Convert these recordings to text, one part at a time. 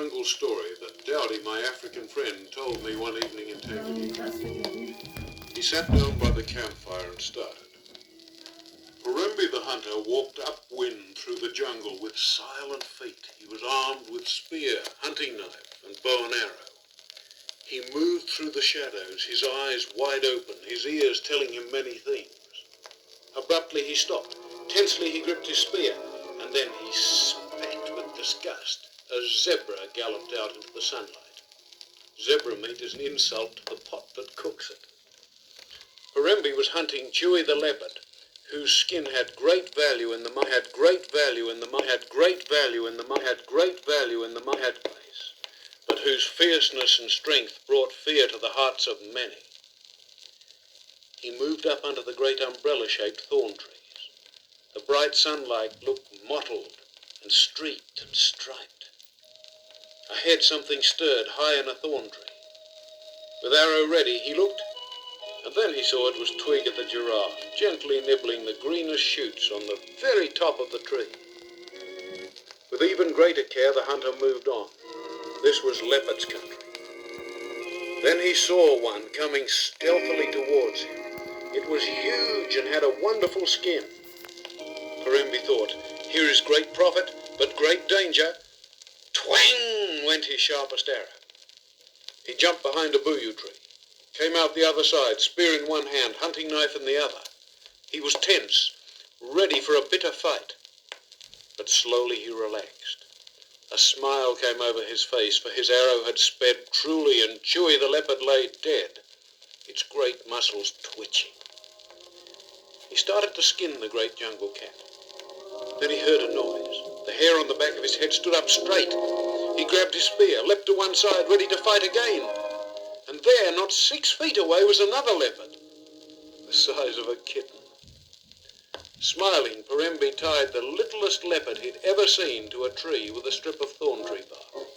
jungle story that Dowdy, my African friend, told me one evening in Tanzania. He sat down by the campfire and started. Parembi the hunter walked upwind through the jungle with silent feet. He was armed with spear, hunting knife, and bow and arrow. He moved through the shadows, his eyes wide open, his ears telling him many things. Abruptly he stopped. Tensely he gripped his spear, and then he spat with disgust. A zebra galloped out into the sunlight. Zebra meat is an insult to the pot that cooks it. Parembi was hunting Chewy the leopard, whose skin had great value in the marketplace, but whose fierceness and strength brought fear to the hearts of many. He moved up under the great umbrella-shaped thorn trees. The bright sunlight looked mottled and streaked and striped. Ahead something stirred high in a thorn tree. With arrow ready, he looked, and then he saw it was Twig the giraffe, gently nibbling the greenest shoots on the very top of the tree. With even greater care, the hunter moved on. This was Leopard's country. Then he saw one coming stealthily towards him. It was huge and had a wonderful skin. Parembi thought, here is great profit, but great danger. Twang went his sharpest arrow. He jumped behind a booyoo tree, came out the other side, spear in one hand, hunting knife in the other. He was tense, ready for a bitter fight. But slowly he relaxed. A smile came over his face, for his arrow had sped truly, and Chewy the leopard lay dead, its great muscles twitching. He started to skin the great jungle cat. Then he heard a noise. The hair on the back of his head stood up straight. He grabbed his spear, leapt to one side, ready to fight again. And there, not 6 feet away, was another leopard, the size of a kitten. Smiling, Parembi tied the littlest leopard he'd ever seen to a tree with a strip of thorn tree bark.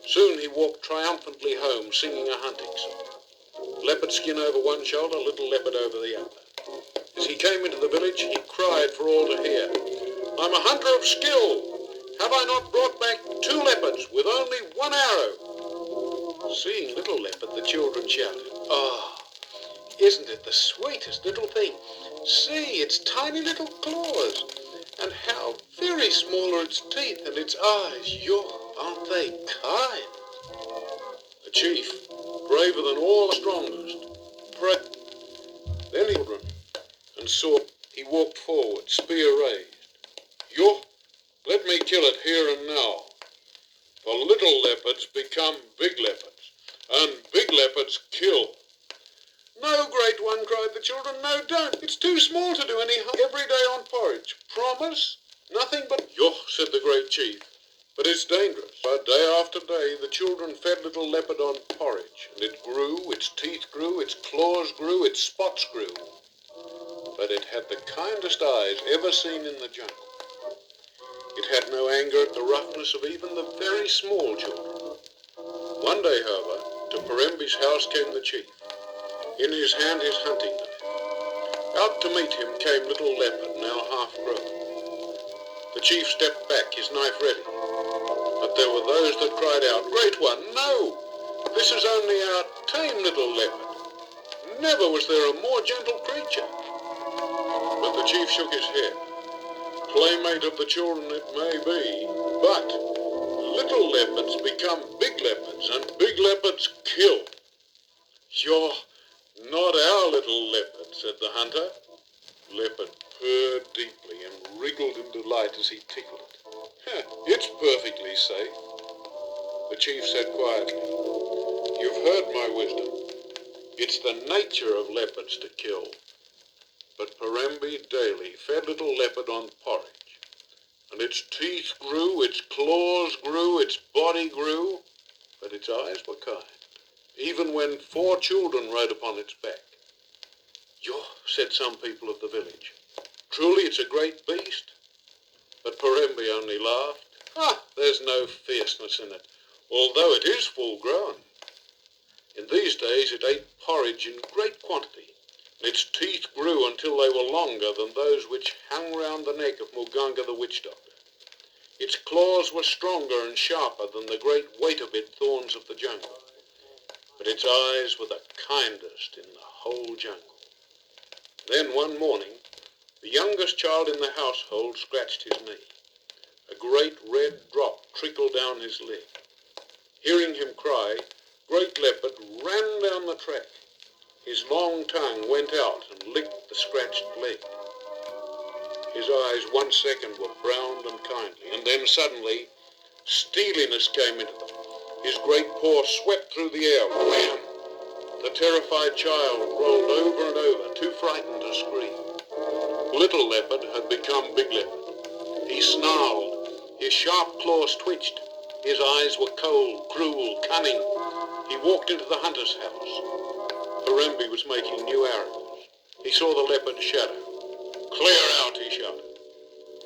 Soon he walked triumphantly home, singing a hunting song. Leopard skin over one shoulder, little leopard over the other. As he came into the village, he cried for all to hear, I'm a hunter of skill. Have I not brought back 2 leopards with only 1 arrow? Seeing little leopard, the children shouted, oh, isn't it the sweetest little thing? See its tiny little claws, and how very small are its teeth and its eyes. Aren't they kind? The chief, braver than all the strongest, prayed. Then he children and saw he walked forward, spear raised. Let me kill it here and now. For little leopards become big leopards, and big leopards kill. No, great one, cried the children, no, don't. It's too small to do any harm every day on porridge. Promise? Nothing but... Yoh, said the great chief, but it's dangerous. But day after day, the children fed little leopard on porridge, and it grew, its teeth grew, its claws grew, its spots grew. But it had the kindest eyes ever seen in the jungle. It had no anger at the roughness of even the very small children. One day, however, to Parembi's house came the chief, in his hand his hunting knife. Out to meet him came little leopard, now half grown. The chief stepped back, his knife ready. But there were those that cried out, Great one, no! This is only our tame little leopard. Never was there a more gentle creature. But the chief shook his head. Playmate of the children it may be, but little leopards become big leopards, and big leopards kill. You're not our little leopard, said the hunter. Leopard purred deeply and wriggled in delight as he tickled it. It's perfectly safe. The chief said quietly, You've heard my wisdom. It's the nature of leopards to kill. But Parembi daily fed little leopard on porridge, and its teeth grew, its claws grew, its body grew, but its eyes were kind, even when 4 children rode upon its back. Yoh, said some people of the village, truly it's a great beast. But Parembi only laughed. There's no fierceness in it, although it is full grown. In these days it ate porridge in great quantity. Its teeth grew until they were longer than those which hung round the neck of Muganga the witch doctor. Its claws were stronger and sharper than the great wait-a-bit thorns of the jungle, but its eyes were the kindest in the whole jungle. Then one morning, the youngest child in the household scratched his knee. A great red drop trickled down his leg. Hearing him cry, Great Leopard ran down the track. His long tongue went out and licked the scratched leg. His eyes 1 second were browned and kindly, and then suddenly steeliness came into them. His great paw swept through the air. Wham! The terrified child rolled over and over, too frightened to scream. Little Leopard had become Big Leopard. He snarled. His sharp claws twitched. His eyes were cold, cruel, cunning. He walked into the hunter's house. Parembi was making new arrows. He saw the leopard's shadow. Clear out, he shouted.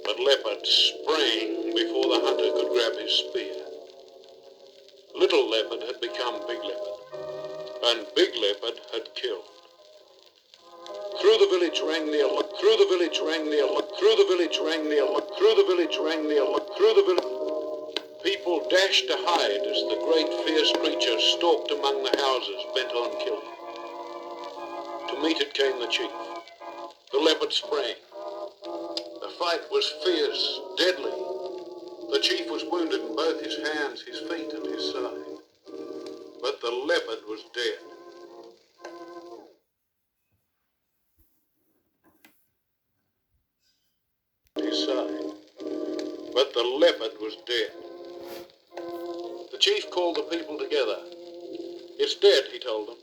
But Leopard sprang before the hunter could grab his spear. Little Leopard had become Big Leopard, and Big Leopard had killed. Through the village rang the alarm. Through the village rang the alarm. Through the village rang the alarm. Through the village rang the alarm. Through the village. People dashed to hide as the great fierce creature stalked among the houses bent on killing. To meet it came the chief. The leopard sprang. The fight was fierce, deadly. The chief was wounded in both his hands, his feet, and his side. But the leopard was dead. His side. But the leopard was dead. The chief called the people together. It's dead, he told them.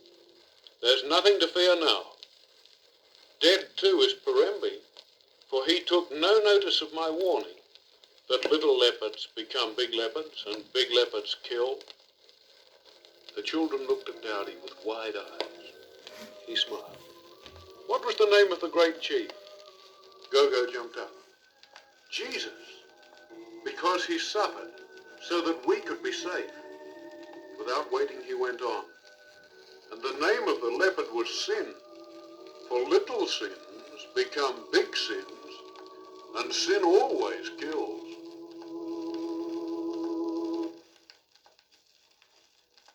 There's nothing to fear now. Dead, too, is Parembi, for he took no notice of my warning that little leopards become big leopards and big leopards kill. The children looked at Dowdy with wide eyes. He smiled. What was the name of the great chief? Gogo jumped up. Jesus, because he suffered so that we could be safe. Without waiting, he went on. And the name of the leopard was Sin, for little sins become big sins, and sin always kills.